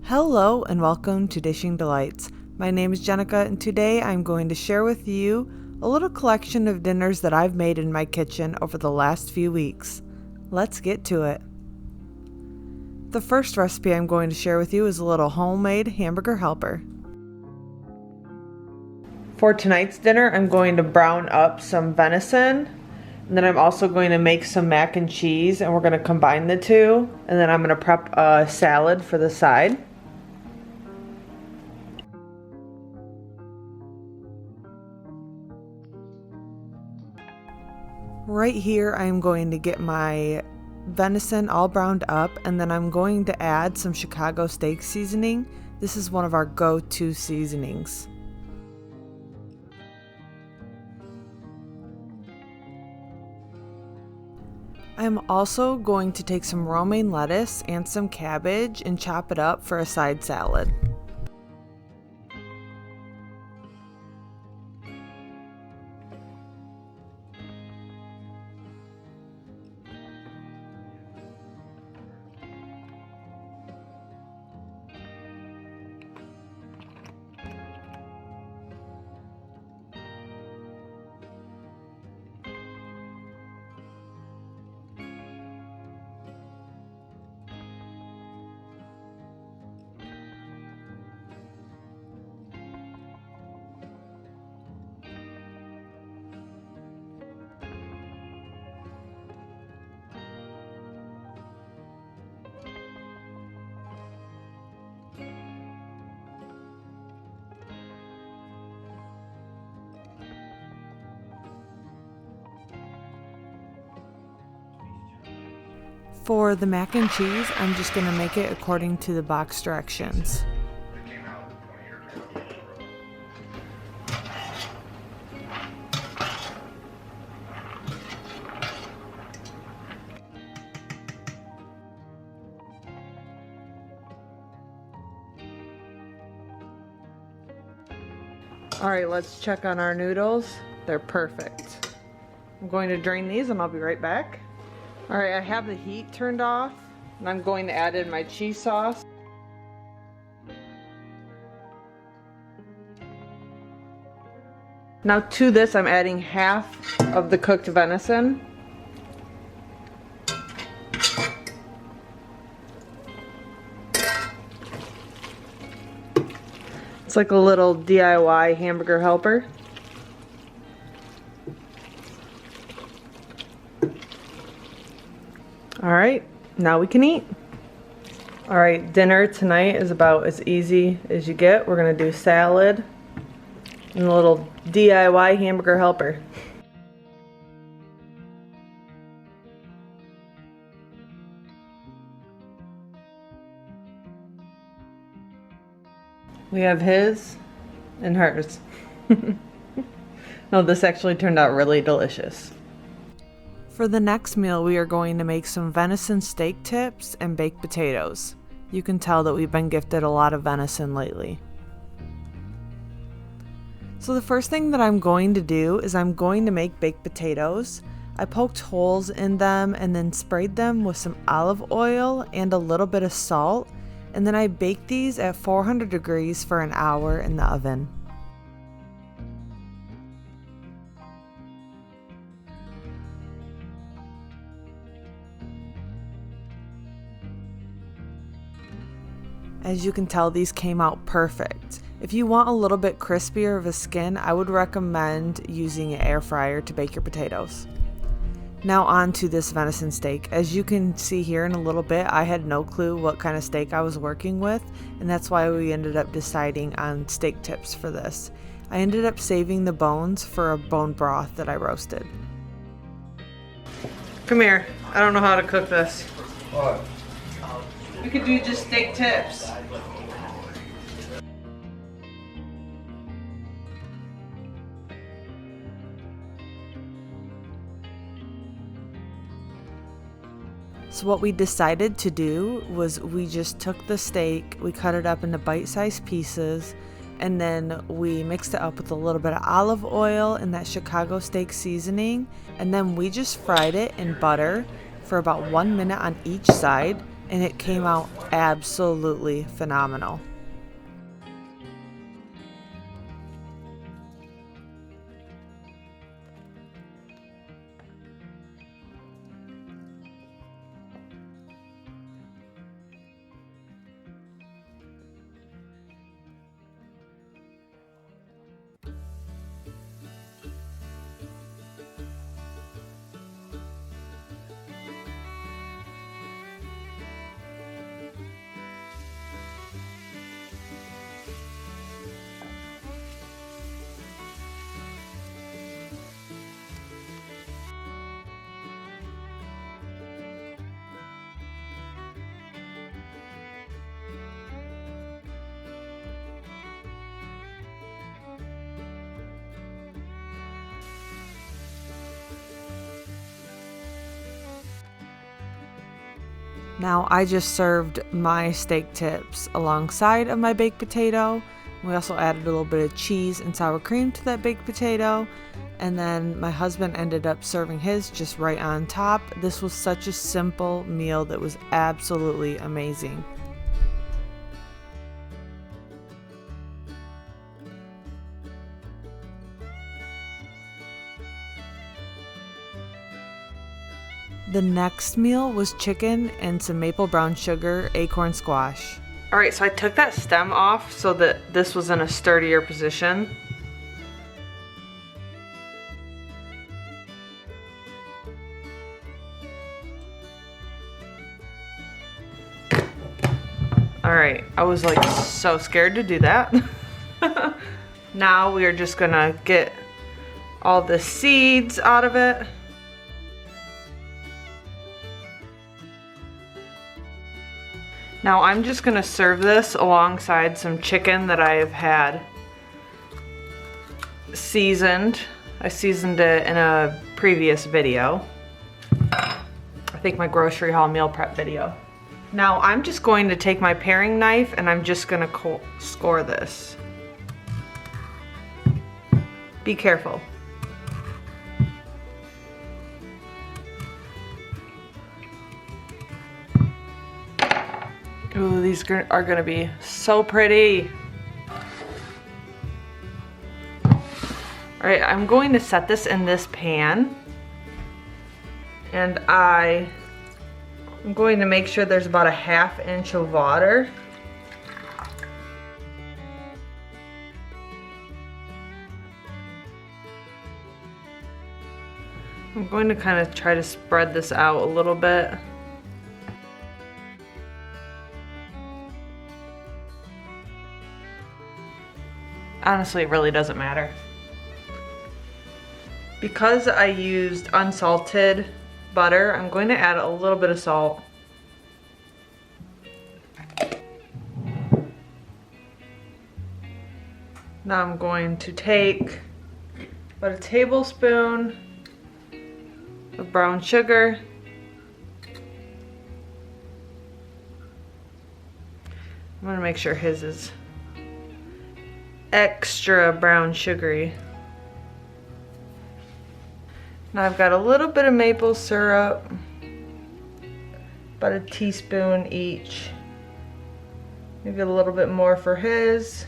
Hello and welcome to Dishing Delights. My name is Jenica and today I'm going to share with you a little collection of dinners that I've made in my kitchen over the last few weeks. Let's get to it. The first recipe I'm going to share with you is a little homemade hamburger helper. For tonight's dinner, I'm going to brown up some venison, and then I'm also going to make some mac and cheese, and we're going to combine the two, and then I'm going to prep a salad for the side. Right here, I'm going to get my venison all browned up, and then I'm going to add some Chicago steak seasoning. This is one of our go-to seasonings. I'm also going to take some romaine lettuce and some cabbage and chop it up for a side salad. For the mac and cheese, I'm just going to make it according to the box directions. Alright, let's check on our noodles. They're perfect. I'm going to drain these and I'll be right back. Alright, I have the heat turned off, and I'm going to add in my cheese sauce. Now to this, I'm adding half of the cooked venison. It's like a little DIY hamburger helper. Alright, now we can eat. Alright, dinner tonight is about as easy as you get. We're going to do salad and a little DIY hamburger helper. We have his and hers. No, this actually turned out really delicious. For the next meal, we are going to make some venison steak tips and baked potatoes. You can tell that we've been gifted a lot of venison lately. So the first thing that I'm going to do is I'm going to make baked potatoes. I poked holes in them and then sprayed them with some olive oil and a little bit of salt, and then I baked these at 400 degrees for an hour in the oven. As you can tell, these came out perfect. If you want a little bit crispier of a skin, I would recommend using an air fryer to bake your potatoes. Now on to this venison steak. As you can see here in a little bit, I had no clue what kind of steak I was working with, and that's why we ended up deciding on steak tips for this. I ended up saving the bones for a bone broth that I roasted. Come here. I don't know how to cook this. What? We could do just steak tips. So what we decided to do was we just took the steak, we cut it up into bite-sized pieces, and then we mixed it up with a little bit of olive oil and that Chicago steak seasoning, and then we just fried it in butter for about 1 minute on each side. and it came out absolutely phenomenal. Now I just served my steak tips alongside of my baked potato. We also added a little bit of cheese and sour cream to that baked potato. And then my husband ended up serving his just right on top. This was such a simple meal that was absolutely amazing. The next meal was chicken and some maple brown sugar acorn squash. All right, so I took that stem off so that this was in a sturdier position. All right, I was like so scared to do that. Now we are just gonna get all the seeds out of it. Now I'm just gonna serve this alongside some chicken that I've had seasoned. I seasoned it in a previous video. I think my grocery haul meal prep video. Now I'm just going to take my paring knife and I'm just gonna score this. Be careful. Ooh, these are gonna be so pretty. All right, I'm going to set this in this pan. And I'm going to make sure there's about a 1/2 inch of water. I'm going to kind of try to spread this out a little bit. Honestly, it really doesn't matter. Because I used unsalted butter, I'm going to add a little bit of salt. Now I'm going to take about a tablespoon of brown sugar. I'm going to make sure his is extra brown sugary. Now I've got a little bit of maple syrup, about a teaspoon each. Maybe a little bit more for his.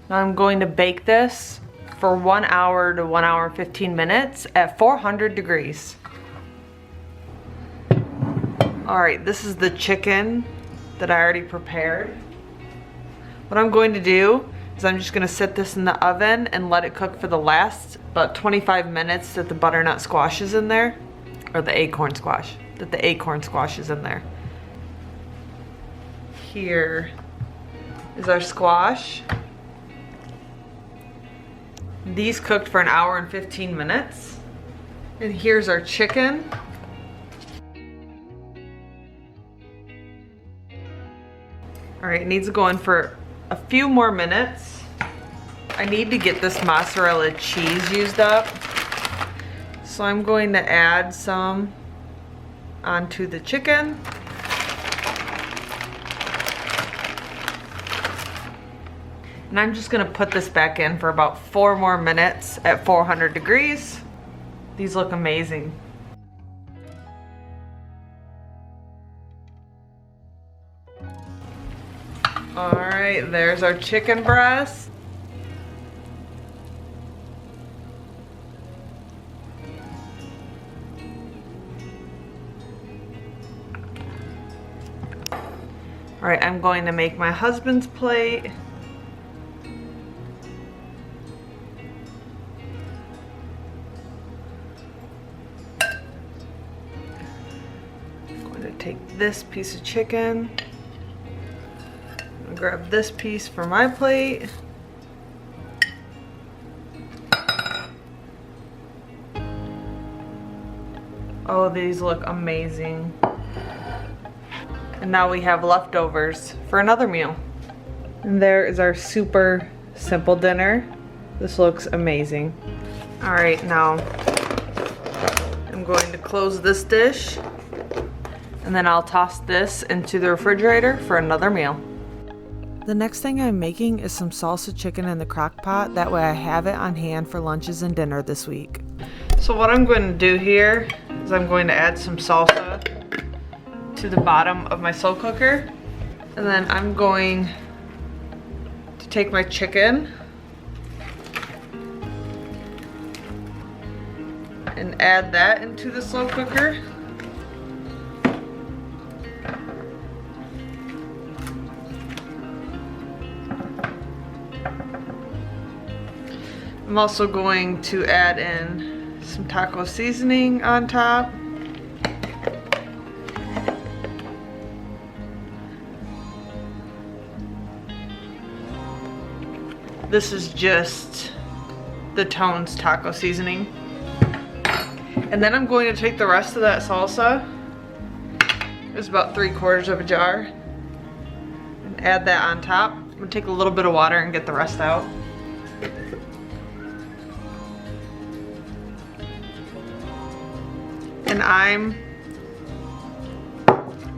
Now I'm going to bake this for 1 hour to 1 hour and 15 minutes at 400 degrees. All right, this is the chicken that I already prepared. What I'm going to do is I'm just gonna set this in the oven and let it cook for the last about 25 minutes that the butternut squash is in there, or the acorn squash, that the acorn squash is in there. Here is our squash. These cooked for 1 hour and 15 minutes. And here's our chicken. All right, it needs to go in for a few more minutes. I need to get this mozzarella cheese used up. So I'm going to add some onto the chicken. And I'm just gonna put this back in for about 4 more minutes at 400 degrees. These look amazing. All right, there's our chicken breast. All right, I'm going to make my husband's plate. I'm going to take this piece of chicken. I'll grab this piece for my plate. Oh, these look amazing. And now we have leftovers for another meal. And there is our super simple dinner. This looks amazing. All right, now I'm going to close this dish and then I'll toss this into the refrigerator for another meal. The next thing I'm making is some salsa chicken in the crock pot. That way I have it on hand for lunches and dinner this week. So what I'm going to do here is I'm going to add some salsa to the bottom of my slow cooker, and then I'm going to take my chicken and add that into the slow cooker. I'm also going to add in some taco seasoning on top. This is just the Tones taco seasoning. And then I'm going to take the rest of that salsa, it's about 3/4 of a jar, and add that on top. I'm gonna take a little bit of water and get the rest out. And I'm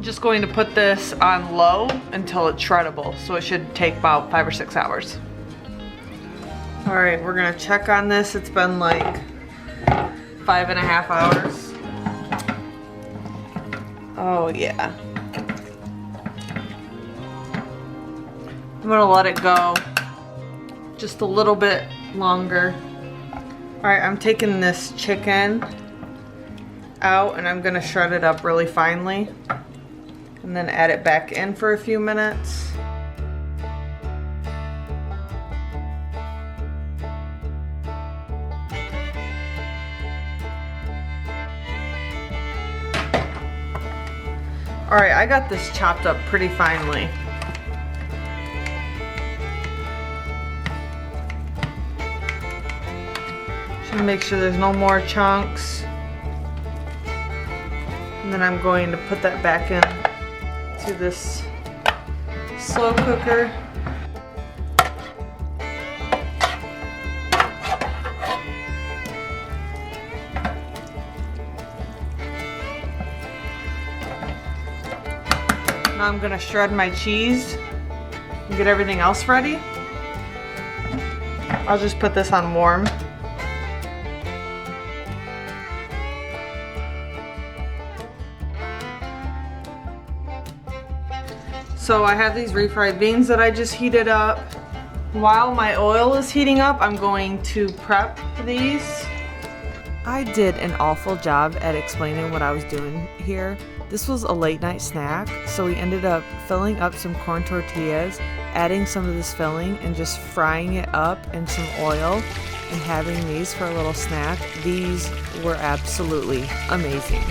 just going to put this on low until it's shreddable. So it should take about 5 or 6 hours. All right, we're gonna check on this. It's been like 5.5 hours. Oh yeah. I'm gonna let it go just a little bit longer. All right, I'm taking this chicken out and I'm gonna shred it up really finely and then add it back in for a few minutes. All right, I got this chopped up pretty finely. Just make sure there's no more chunks. And then I'm going to put that back in to this slow cooker. Now I'm gonna shred my cheese and get everything else ready. I'll just put this on warm. So I have these refried beans that I just heated up. While my oil is heating up, I'm going to prep these. I did an awful job at explaining what I was doing here. This was a late night snack, so we ended up filling up some corn tortillas, adding some of this filling and just frying it up in some oil and having these for a little snack. These were absolutely amazing.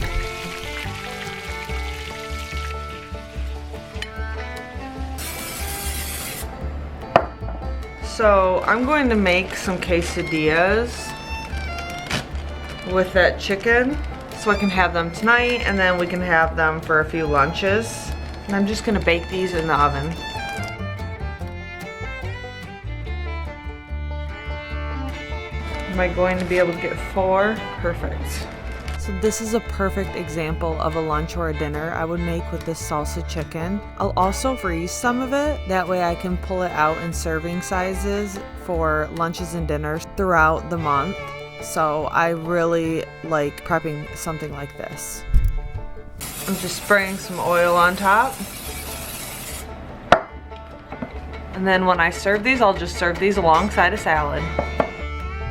So I'm going to make some quesadillas with that chicken so I can have them tonight and then we can have them for a few lunches. And I'm just gonna bake these in the oven. Am I going to be able to get 4? Perfect. So this is a perfect example of a lunch or a dinner I would make with this salsa chicken. I'll also freeze some of it, that way I can pull it out in serving sizes for lunches and dinners throughout the month. So I really like prepping something like this. I'm just spraying some oil on top. And then when I serve these, I'll just serve these alongside a salad.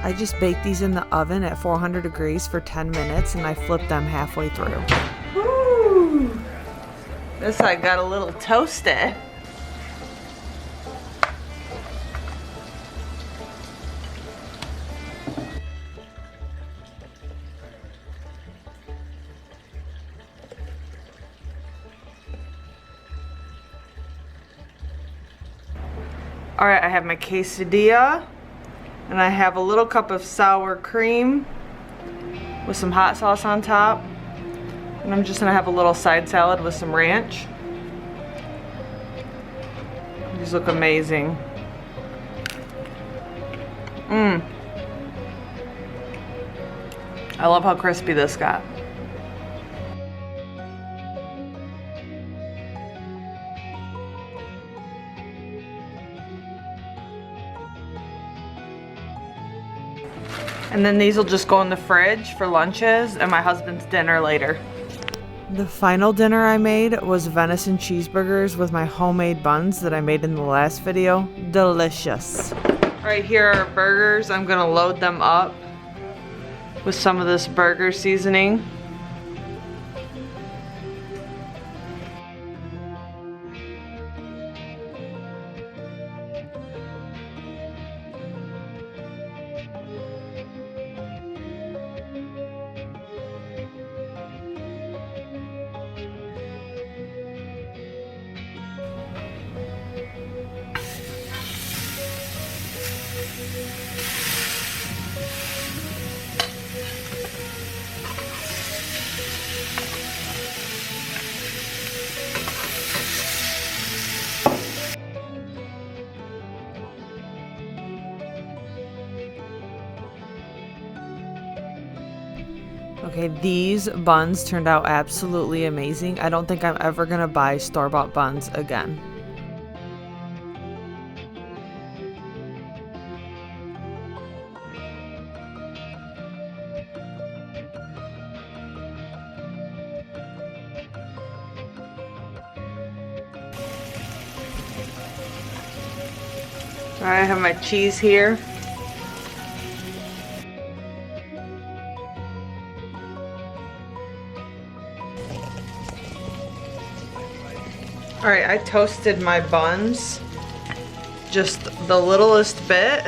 I just bake these in the oven at 400 degrees for 10 minutes and I flip them halfway through. Woo! This side got a little toasted. All right, I have my quesadilla. And I have a little cup of sour cream with some hot sauce on top. And I'm just gonna have a little side salad with some ranch. These look amazing. I love how crispy this got. And then these will just go in the fridge for lunches and my husband's dinner later. The final dinner I made was venison cheeseburgers with my homemade buns that I made in the last video. Delicious. Right here are burgers. I'm gonna load them up with some of this burger seasoning. Okay, these buns turned out absolutely amazing. I don't think I'm ever gonna buy store-bought buns again. All right, I have my cheese here. All right, I toasted my buns just the littlest bit.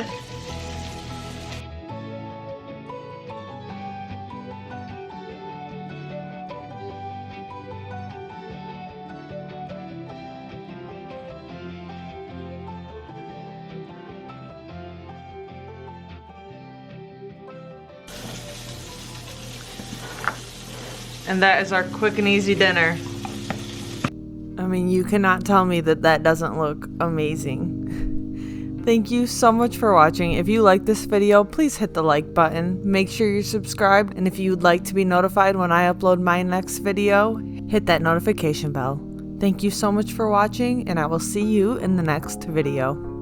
And that is our quick and easy dinner. I mean, you cannot tell me that that doesn't look amazing. Thank you so much for watching. If you like this video, please hit the like button. Make sure you're subscribed. And if you would like to be notified when I upload my next video, hit that notification bell. Thank you so much for watching, and I will see you in the next video.